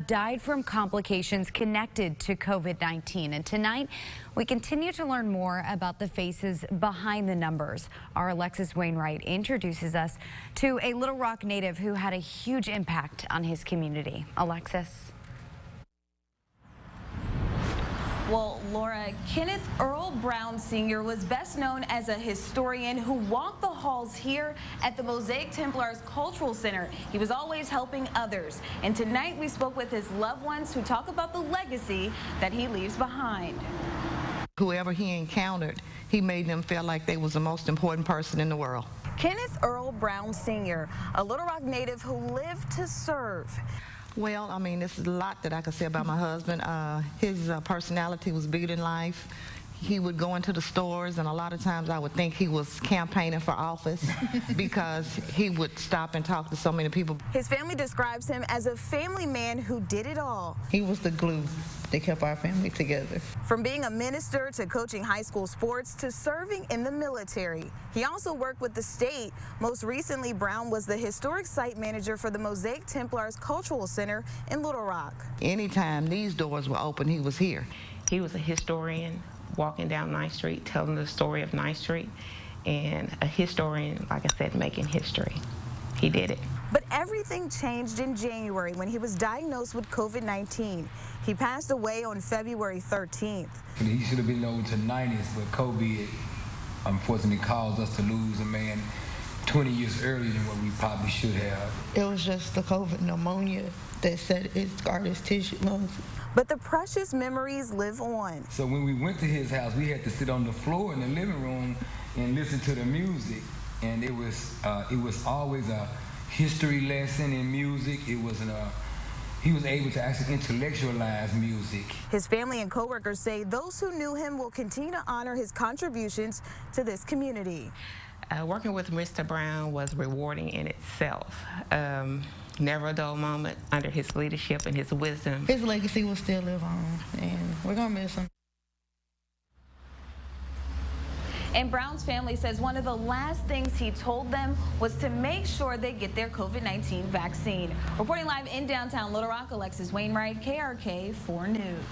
died from complications connected to COVID-19. And tonight, we continue to learn more about the faces behind the numbers. Our Alexis Wainwright introduces us to a Little Rock native who had a huge impact on his community. Alexis. Well, Laura, Kenneth Earl Brown Sr. was best known as a historian who walked the halls here at the Mosaic Templars Cultural Center. He was always helping others. And tonight we spoke with his loved ones who talk about the legacy that he leaves behind. Whoever he encountered, he made them feel like they was the most important person in the world. Kenneth Earl Brown Sr., a Little Rock native who lived to serve. Well, I mean, this is a lot that I could say about my husband. His personality was bigger than life. He would go into the stores, and a lot of times I would think he was campaigning for office because he would stop and talk to so many people. His family describes him as a family man who did it all. He was the glue that kept our family together. From being a minister to coaching high school sports to serving in the military. He also worked with the state. Most recently, Brown was the historic site manager for the Mosaic Templars Cultural Center in Little Rock. Anytime these doors were open, he was here. He was a historian walking down 9th Street, telling the story of 9th Street, and a historian, like I said, making history. He did it. But everything changed in January when he was diagnosed with COVID-19. He passed away on February 13th. He should have been over to 90s, but COVID unfortunately caused us to lose a man 20 years earlier than what we probably should have. It was just the COVID pneumonia that scarred his tissue lungs. But the precious memories live on. So when we went to his house, we had to sit on the floor in the living room and listen to the music. And it was always a history lesson in music. He was able to actually intellectualize music. His family and coworkers say those who knew him will continue to honor his contributions to this community. Working with Mr. Brown was rewarding in itself. Never a dull moment under his leadership and his wisdom. His legacy will still live on, and we're gonna miss him. And Brown's family says one of the last things he told them was to make sure they get their COVID-19 vaccine. Reporting live in downtown Little Rock, Alexis Wainwright, KRK 4 News.